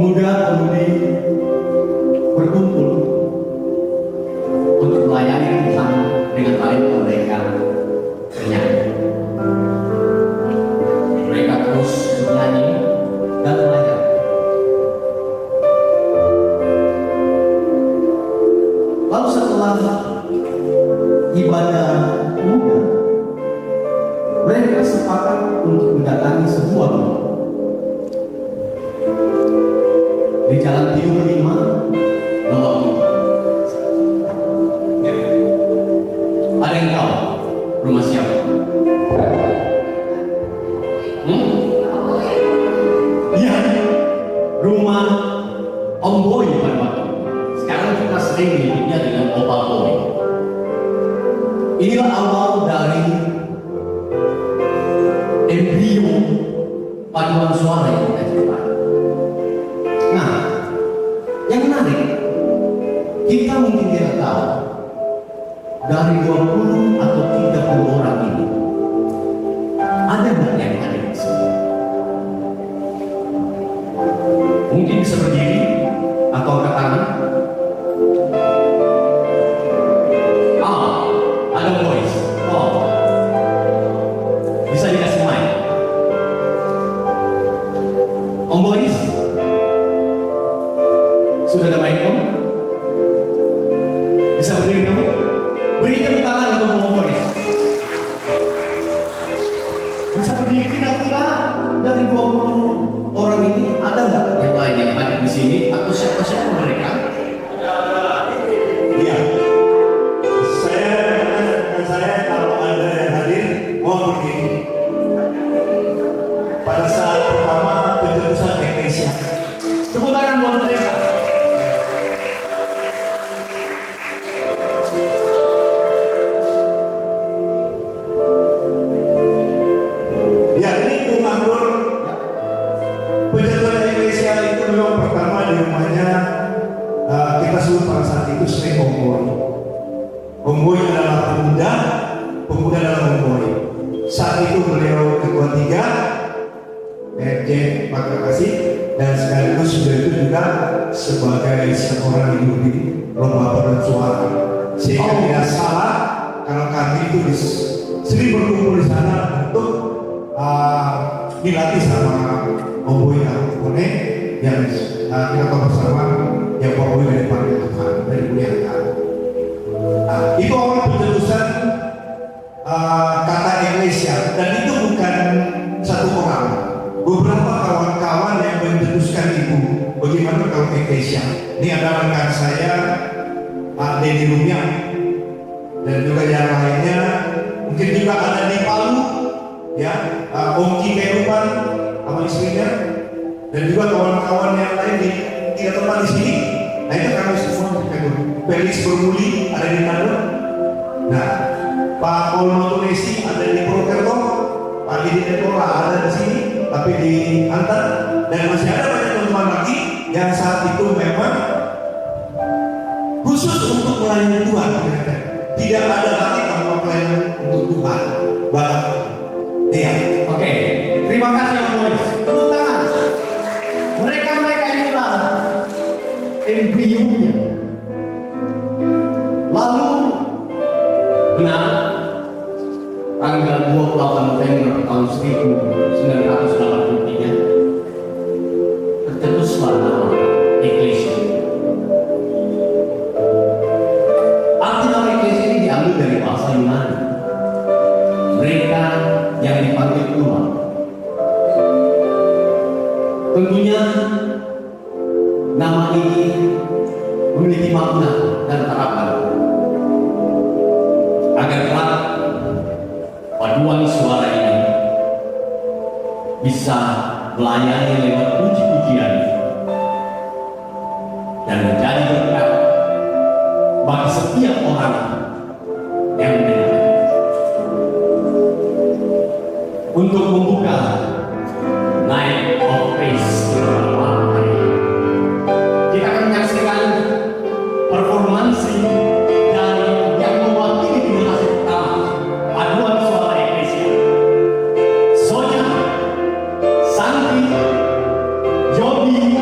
pemuda-pemudi berkumpul untuk melayani Tuhan dengan talenta mereka bernyanyi. Mereka terus bernyanyi dan melayani. Lalu setelah ibadah pemuda, mereka sepakat untuk mendatangi sebuah rumah di Jalan Timur 5, Nomor 4. Ada yang tahu rumah siapa? Iya, rumah Om Boy pada waktu itu. Sekarang kita sering menyebutnya dengan Opa Boy. Inilah awal dari embrio paduan suara yang kita ciptakan. Nah, yang menarik, kita mungkin tidak tahu dari 20 atau 30 orang ini ada nggak yang hadir di sini? Mungkin bisa berdiri atau angkat tangan. Ada voice. Oh, bisa dikasih mic. Om Boys, sudah ada mic Om? Bisa berdiri kamu? Beri tepuk tangan untuk Om Boys. Bisa berdiri kira-kira dari 20 orang ini ada nggak yang lain yang hadir di sini atau siapa-siapa mereka? Iya. Saya kalau ada yang hadir mau begini. Pada saat pertama penjurusan Indonesia. Tepuk tangan buat mereka. Ya, ini rumah Nur. Penjurusan Indonesia itu memang pertama di rumahnya kita sebut pada saat itu sering Om Boy. Om Boy adalah pemuda dalam Om Boy. Saat itu beliau ketua 3 PRJ Maka Kasih, dan sekaligus sudah itu juga sebagai seorang ibu di lomba paduan suara. Sehingga tidak salah kalau kami itu sering berkumpul di sana untuk dilatih sama Om Boy Kone yang kita tahu bersama yang Om Boy dari Pantai Tuhan dari Buliakan. Itu awal penjurusan kata Indonesia, dan itu bukan satu orang. Beberapa kawan-kawan yang menjelaskan itu bagaimana kalau Indonesia. Ini ada rekan saya Pak Denny Rumiak, dan juga yang lainnya mungkin juga ada di Palu ya, Om Ki Kerupan sama istrinya, dan juga kawan-kawan yang lain di 3 tempat di sini. Nah itu kami semua Felix Bermuli ada di Manado. Nah, Pak Olmo Tunesi ada di Purwokerto, Pak Didi Netola ada di sini, tapi di Antar, dan masih ada banyak teman-teman lagi yang saat itu memang khusus untuk melayani Tuhan. Tidak ada lagi tanpa pelayanan untuk Tuhan. Bapak, iya. Oke, terima kasih Om Boys. Tepuk tangan. Mereka inilah embrionya. Lalu benar, tanggal 28 November tahun 1983 tercetuslah nama Eklesia. Arti nama Eklesia ini diambil dari bahasa Yunani. Mereka yang dipanggil umat. Tentunya nama ini memiliki makna dan harapan agar kelak paduan suara ini bisa melayani lewat puji-pujian dan menjadi berkat bagi setiap orang yang mendengar. Untuk membuka Night of Praise malam hari ini, kita akan menyaksikan performansi dari yang mewakili generasi pertama paduan suara Indonesia, Sonya, Santi, Jody,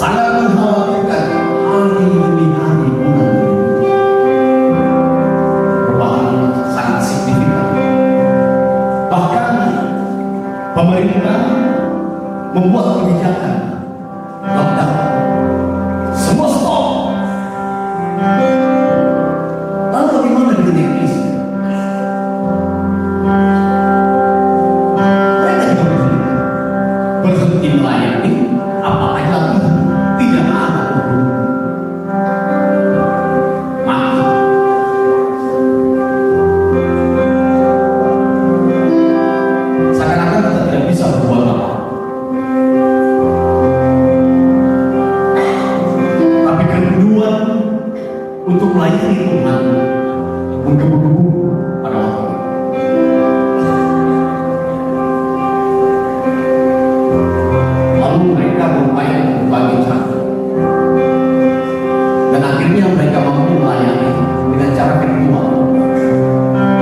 sangat mengkhawatirkan hari demi hari, bulan demi bulan. Perubahan sangat signifikan. Bahkan pemerintah membuat kebijakan lockdown, semua stop. Lalu bagaimana dengan Inggris? Mereka juga berhenti melayani, apalagi lagi tidak ada penghulu. Mati. Seakan-akan kita tidak bisa berbuat apa. Tapi kerinduan untuk melayani Tuhan menggebu-gebu pada waktu itu. Lalu mereka berupaya berbagi cara, dan akhirnya mereka mampu melayani dengan cara virtual.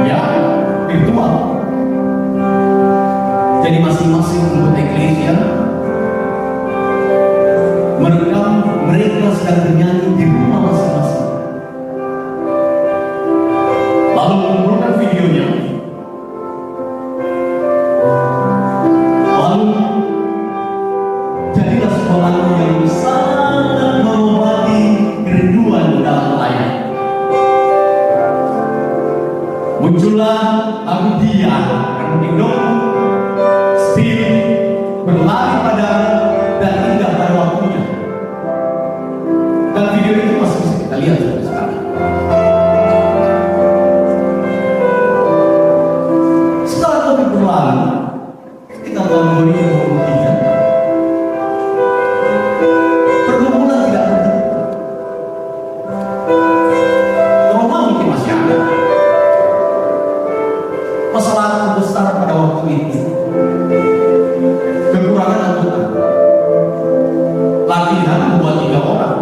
Ya, virtual. Jadi masing-masing anggota eklesia merekam mereka sedang bernyanyi di rumah masing-masing. Lalu mengumpulkan videonya. Lalu jadilah sebuah lagu yang sangat mengobati kerinduan dalam melayani. Muncullah lagu Dia dan Hidup, Still, Berlari Pada, dan Indah Pada Waktunya. Dan video itu masih bisa kita lihat sampai sekarang. Setelah COVID berlalu, ketika tahun 2023, pergumulan tidak berhenti. Trauma mungkin masih ada. Masalah terbesar pada waktu itu, kekurangan anggota. Latihan membuat 3 orang.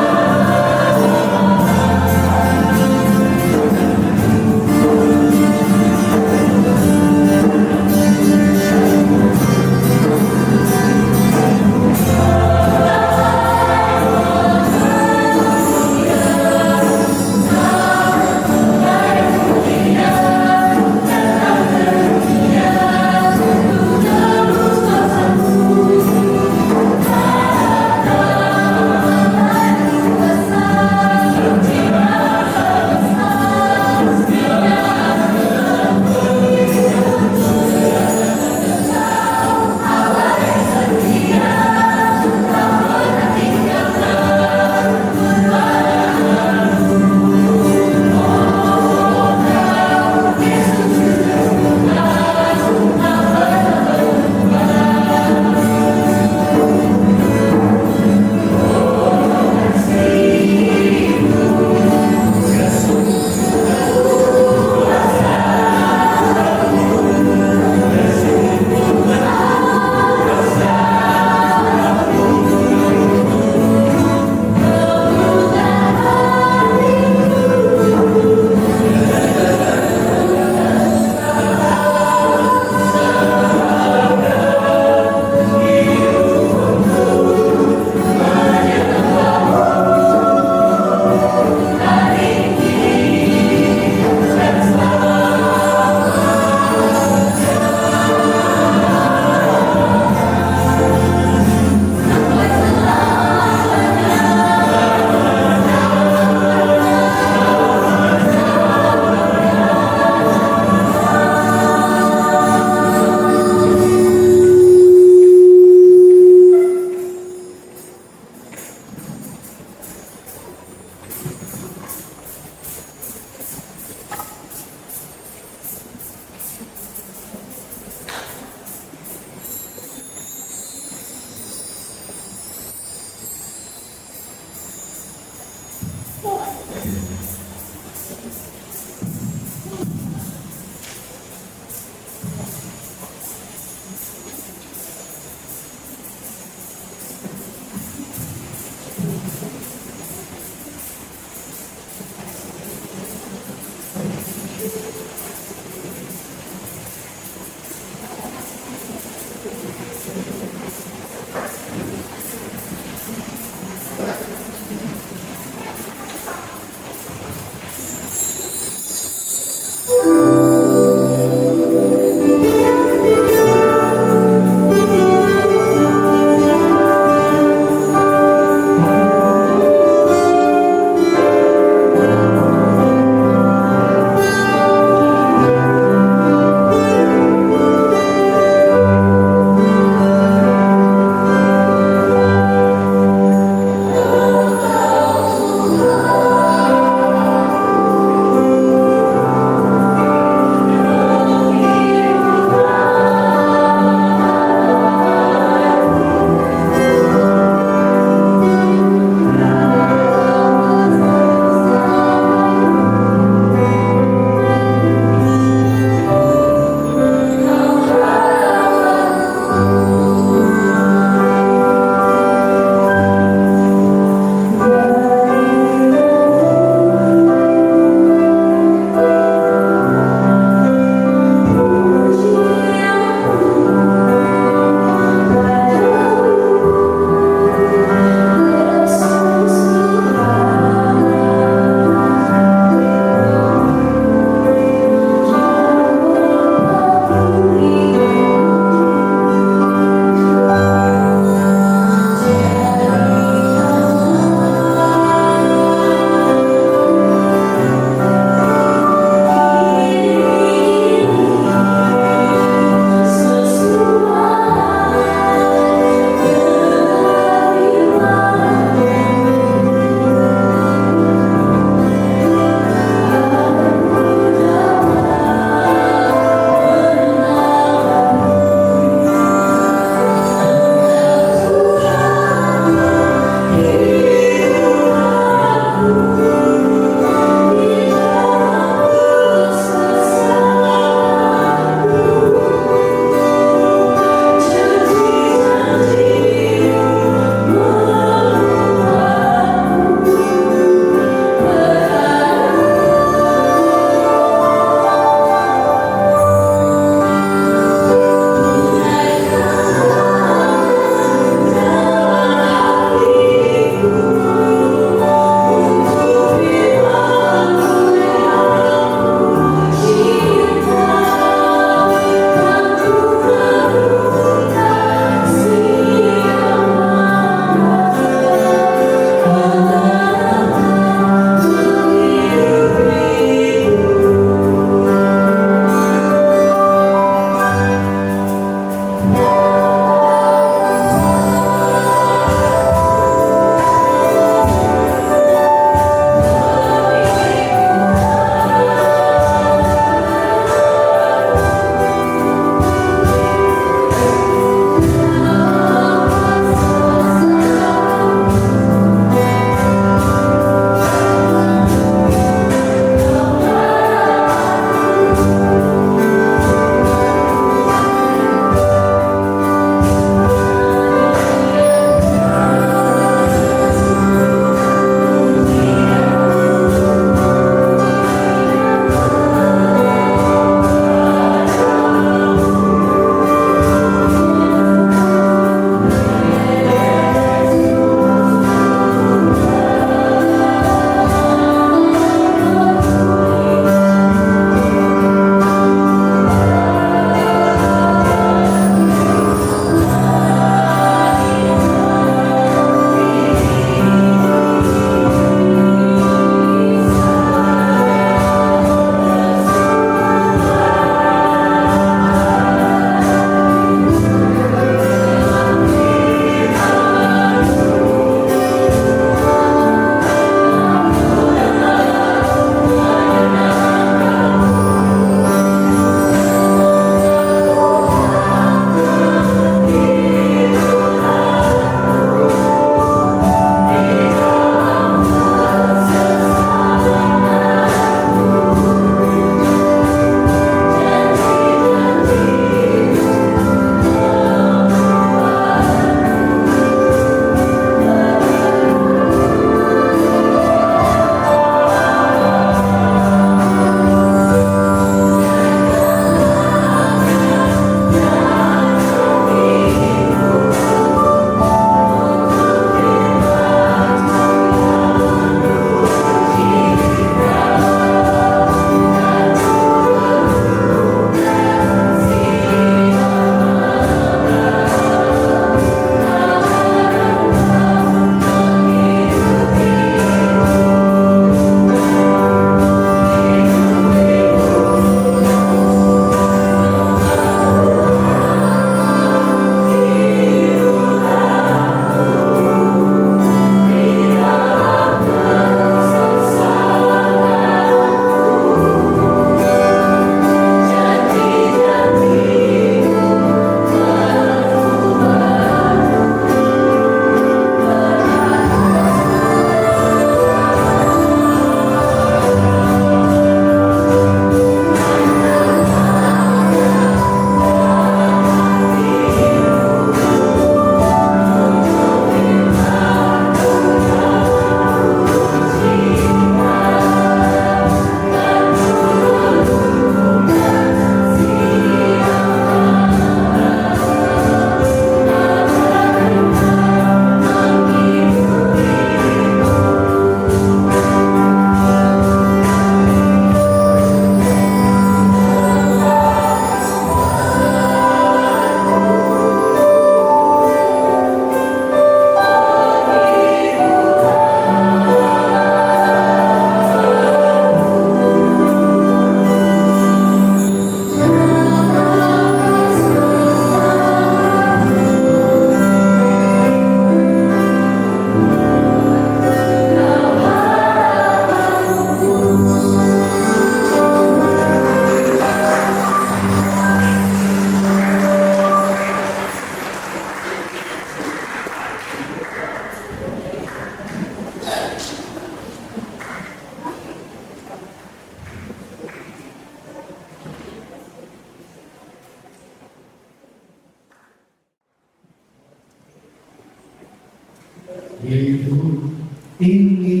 Hidup ini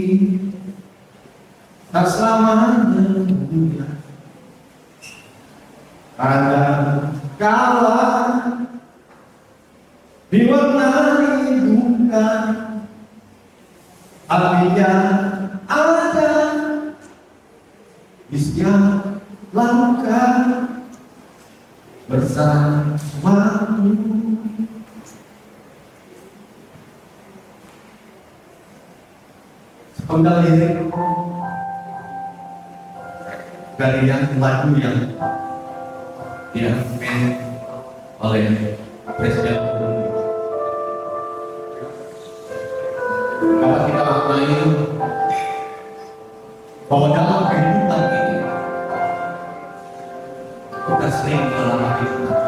tak selamanya dunia. Ada kala diwarnai duka, tapi yang ada di setiap langkah bersamamu. Sepenggal lirik dari lagu yang diambil oleh Presiden. Kalau kita maknai bahwa dalam kehidupan ini kita sering mengalami fitnah.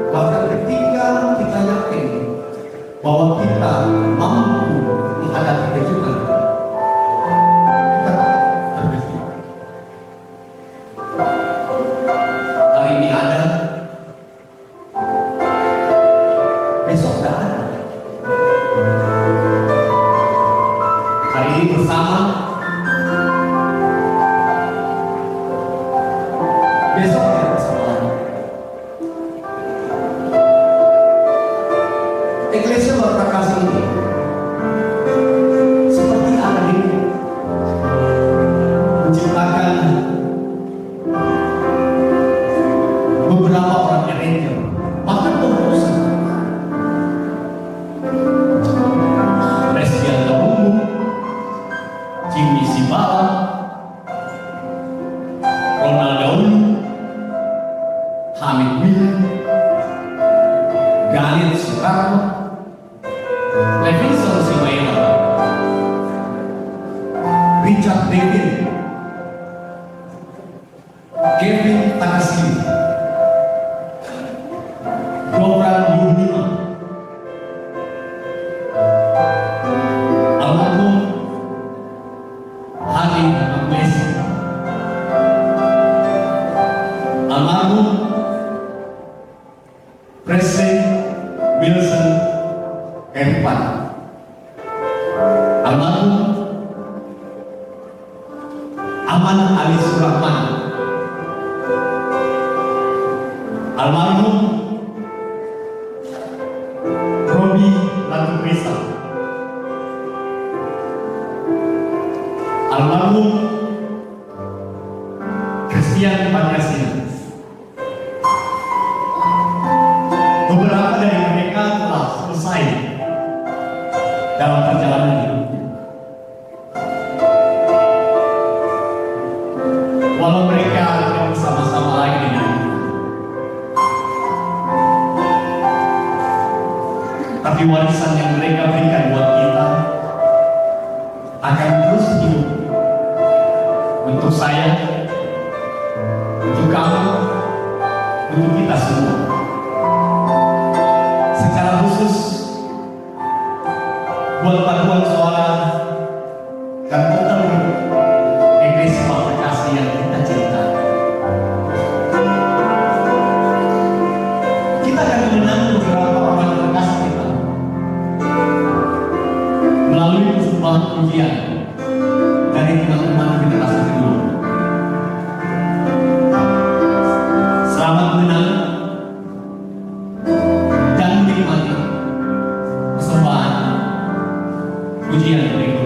Bahkan ketika kita yakin bahwa kita mampu menghadapi kehidupan, kita terbesit. Hari ini ada, besok tidak ada. Hari ini bersama, besok tidak bersama. Eklesia berkasih ini seperti ada di menciptakan beberapa orang manajer, bahkan pengurusan, Presiden Umum, Jimmy Sibala, Ronald Daun, Hamid Miller, Galit Soekarno, Levinson Simaela, Richard David, Kevin Takasini, Gibran Yudhima, almarhum Hadi Maglesi, almarhum Presiden Wilson Empan, almarhum Aman Ali Surahman, almarhum Robi Latuprisa, almarhum Christian Pancasila. Beberapa dari mereka telah selesai dalam perjalanan hidupnya. Walau mereka tidak bersama-sama lagi dengan kita, tapi warisan yang mereka berikan buat kita akan terus hidup untuk saya, untuk kamu, untuk kita semua. Secara khusus buat paduan suara dan putar Eklesia Berkasih yang kita cinta. Kita akan mengenang beberapa orang terkasih kita melalui persembahan pujian dari teman-teman generasi kedua. Selamat mengenang dan menikmati persembahan pujian dari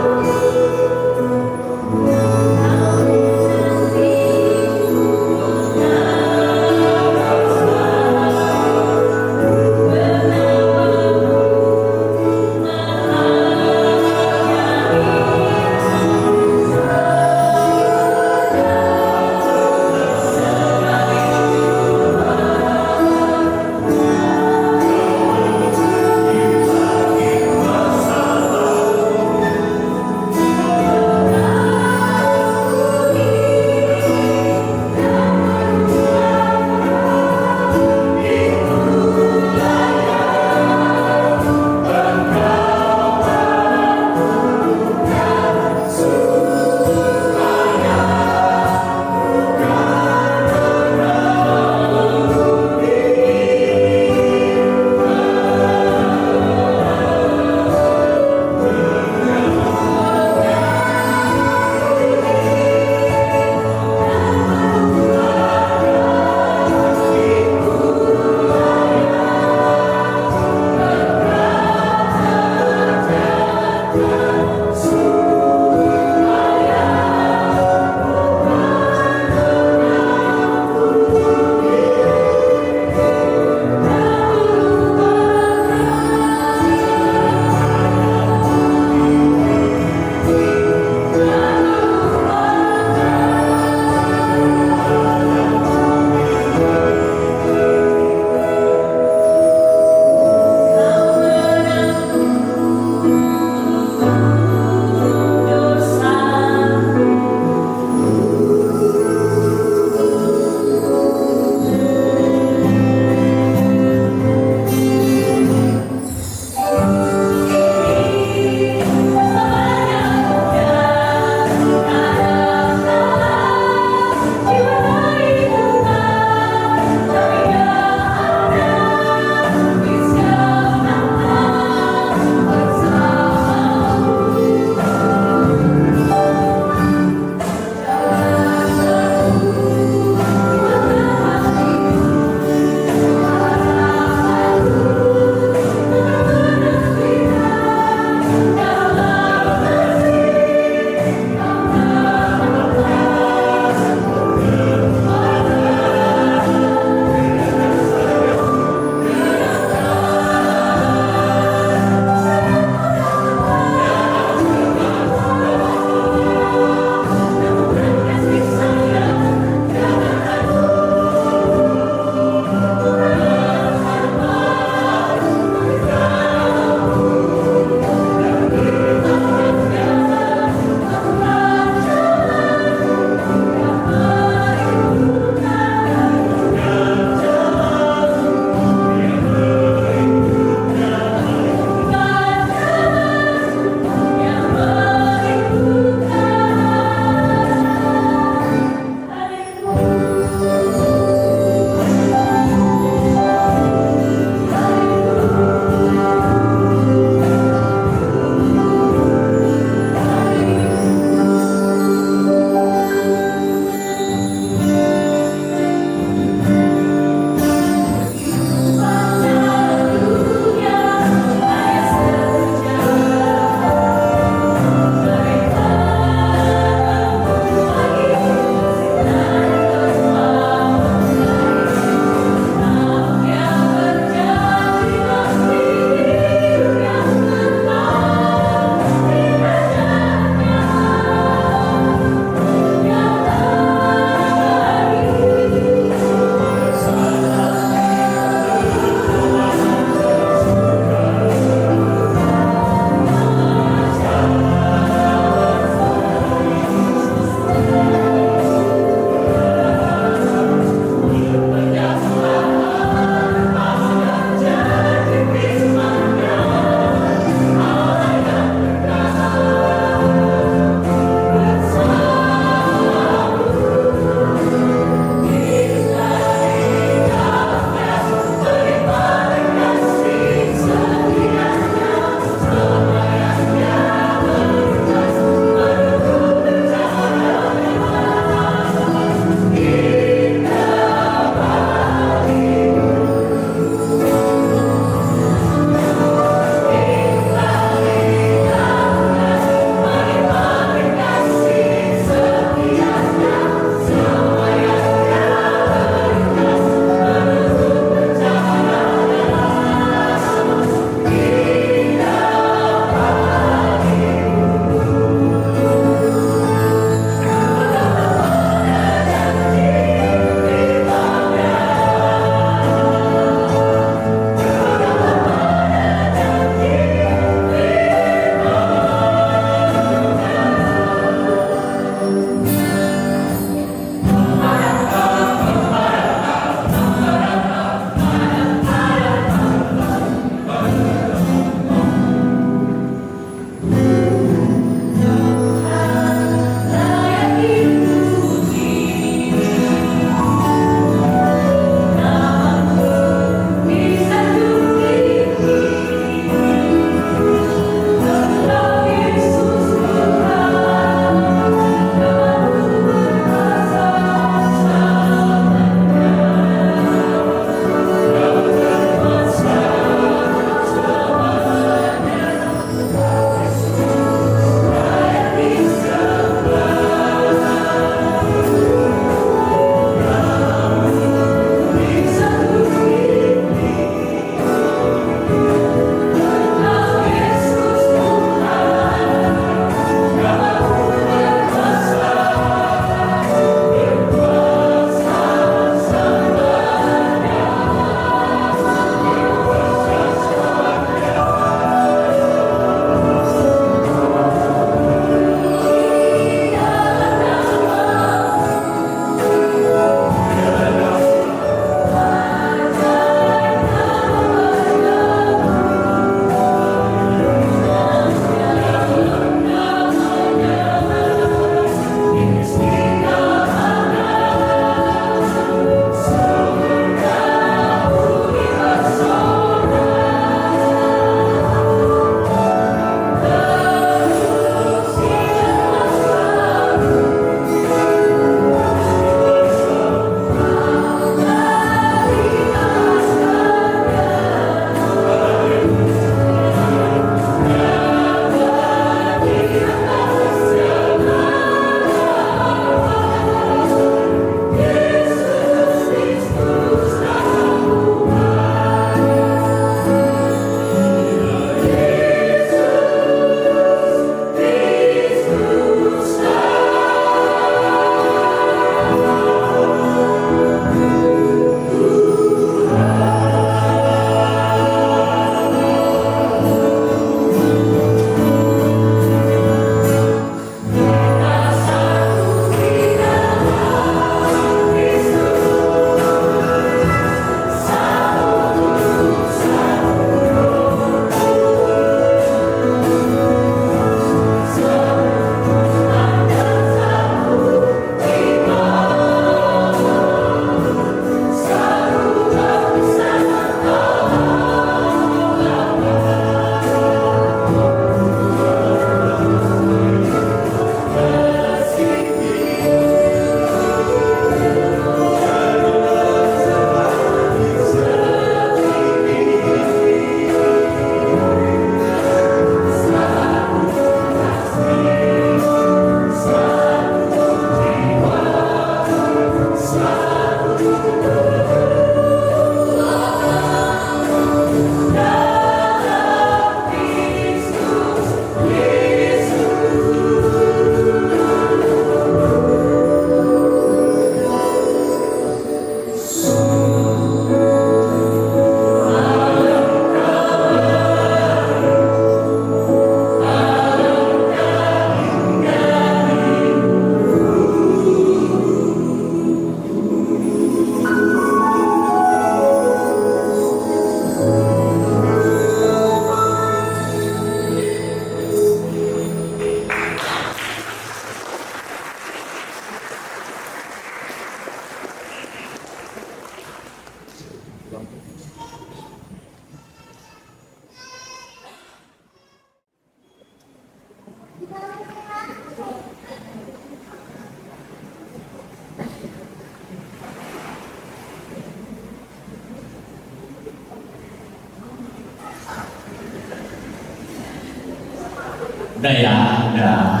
Udah ya, udah.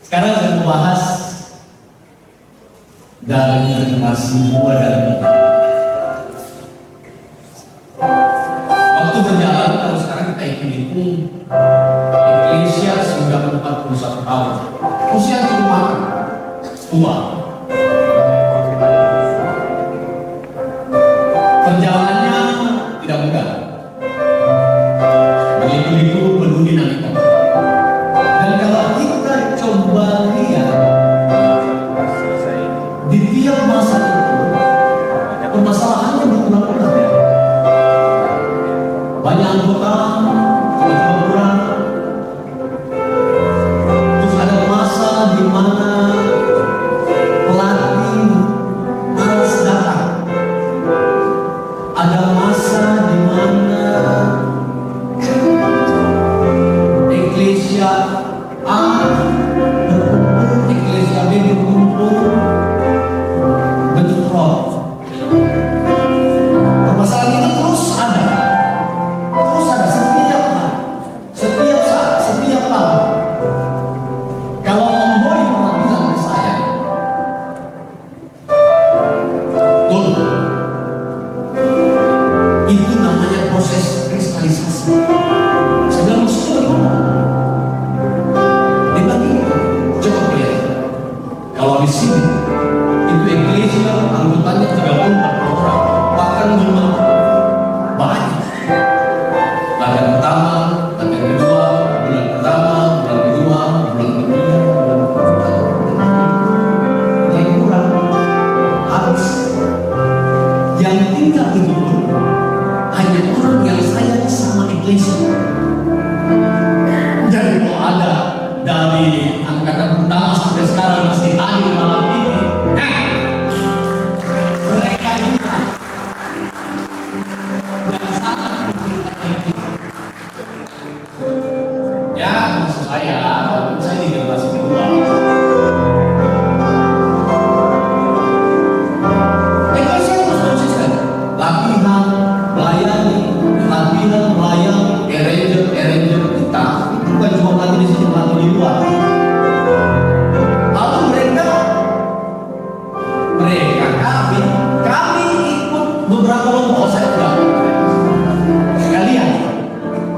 Sekarang saya mau bahas dari generasi dua dan tiga. Waktu berjalan, kalau sekarang kita hitung Eklesia sudah 41 tahun. Usia cukup matang, tua. Perjalanannya tidak mudah. Begitu penuh dinamika. Dan kalau kita coba lihat di tiap masa itu, permasalahannya berulang-ulang. Banyak anggota tiba-tiba kurang. Terus ada masa di mana pelatih malas datang. Ada masa di mana Eklesia A berkumpul, Eklesia B berkumpul, bentuk roh. Permasalahan itu terus ada setiap hari, setiap saat, setiap tahun. Kalau Om Boy pernah bilang ke saya, tuh, itu namanya proses kristalisasi. Saya bilang maksudnya gimana? Coba lihat, kalau di sini itu Eklesia anggotanya 34 orang, bahkan belum banyak. Bulan pertama, bulan kedua, bulan pertama, bulan kedua, bulan ketiga, bulan keempat, mulai kurang, habis. Yang tinggal itu pun hanya orang yang sayang sama Eklesia. Jadi kalau ada dari angkatan pertama sampai sekarang masih hadir malam ini, mereka juga yang sangat mencintai kita. Ya, maksud saya di generasi kedua. Eklesia harus konsisten. Latihan, melayani, arranger kita. Bukan cuma melatih di sini, melatih di luar. Lalu kami ikut beberapa kelompok. Saya tidak.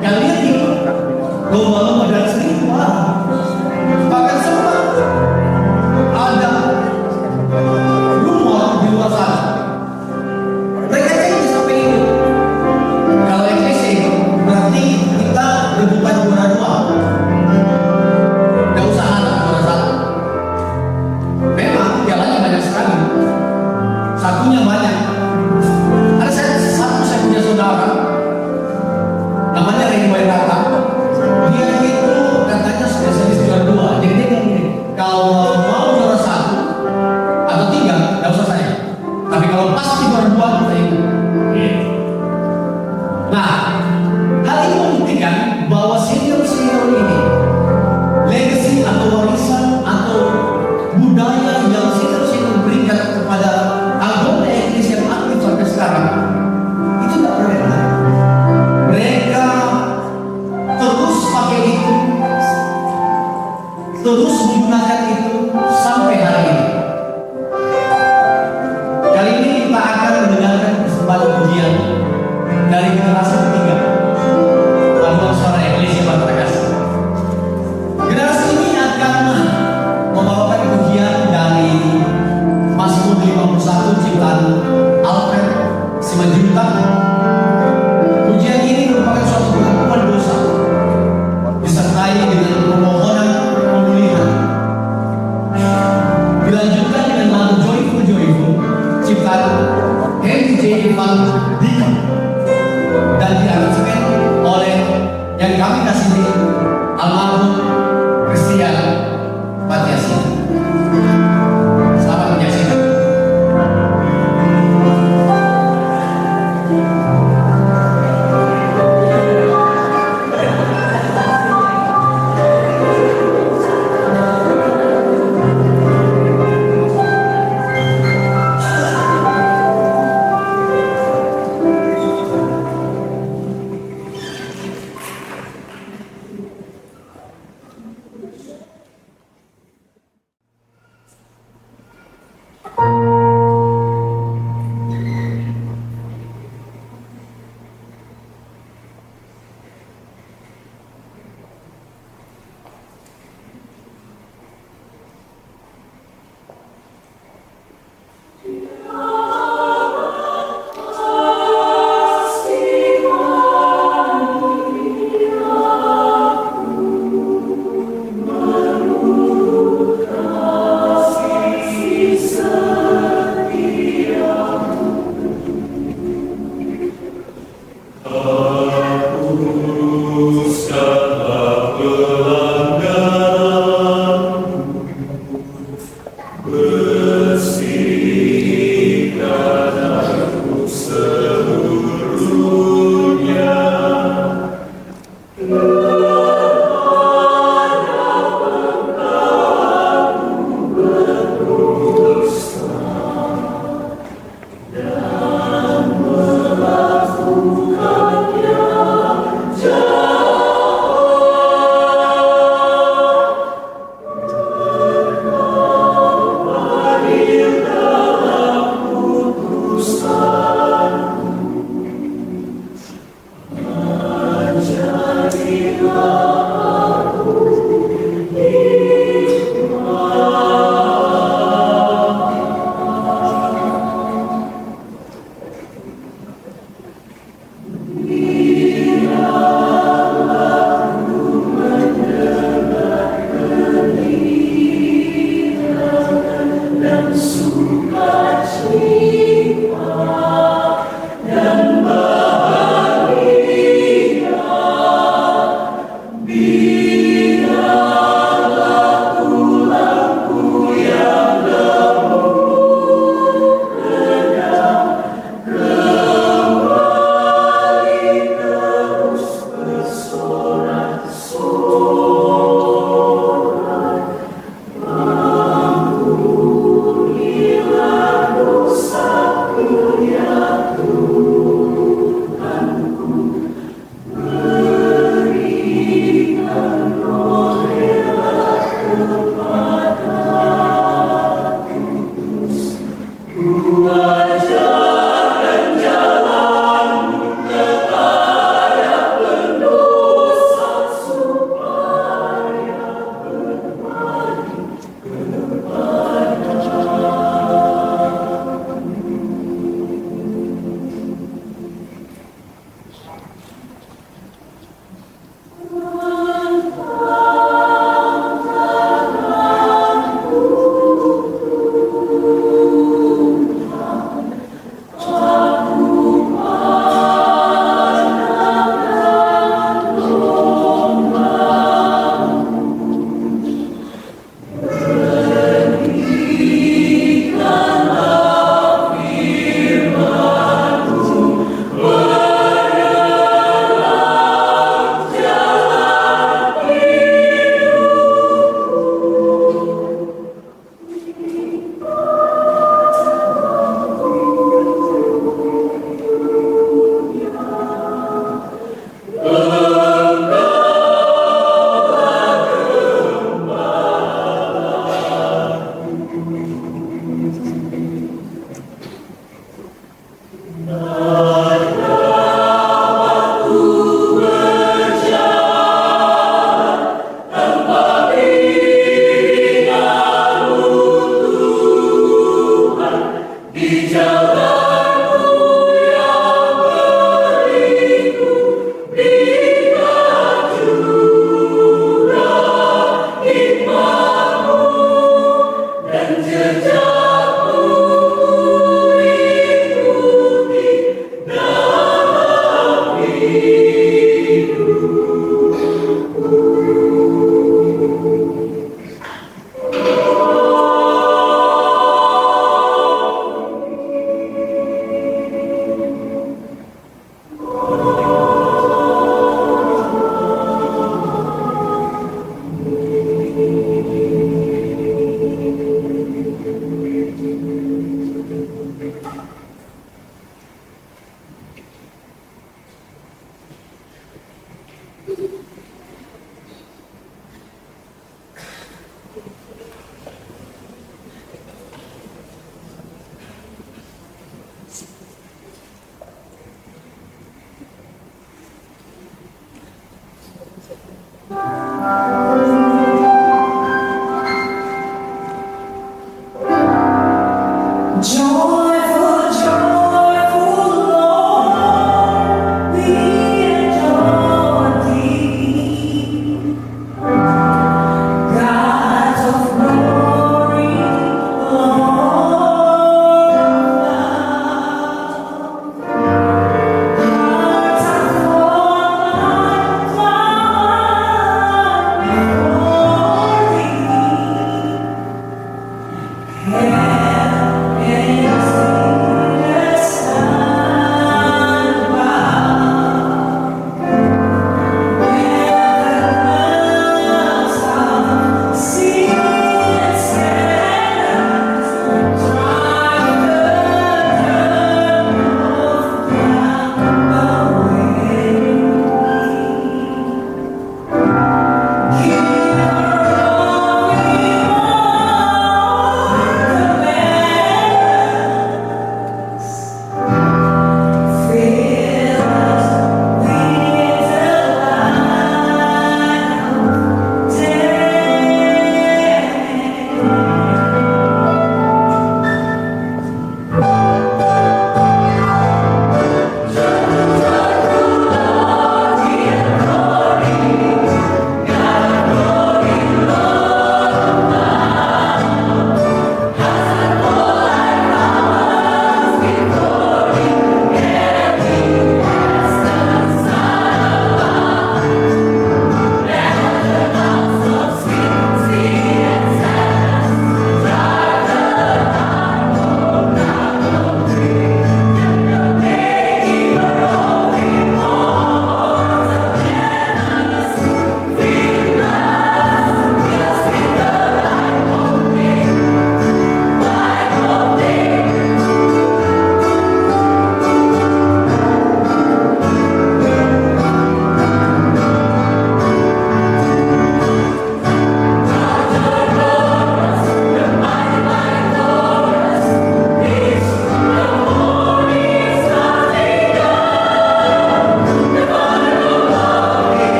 Kalian ikut lomba-lomba dan sering bahkan sempat ada rumor di luar sana. Mereka janji sampai ini. Kalau Eklesia itu berarti kita rebutan juara 2. Gak usah harap juara 1. Memang jalannya banyak sekali. Satunya banyak. Ada saya punya saudara namanya Ringo Rata. Dia itu katanya spesialis juara 2. Jadi dia bilang gini, kalau mau juara 1 atau 3 gak usah saya. Tapi kalau pasti juara 2 kita ikut. Nah, hal ini membuktikan bahwa senior ini legacy atau warisan atau budaya yang senior berikan kepada anggota Eklesia berjuta. Pujian ini merupakan suatu pengakuan dosa, disertai dengan permohonan pemulihan. Dilanjutkan dengan lagu Joyful Joyful, ciptaan Henry J. Van Dyke dan diaransemen oleh yang kami kasihi almarhum Christian Patiasi. Selamat menyaksikan. Joyful, joyful Lord, we adore Thee. God of glory, Lord of love. Hearts are full of before Thee.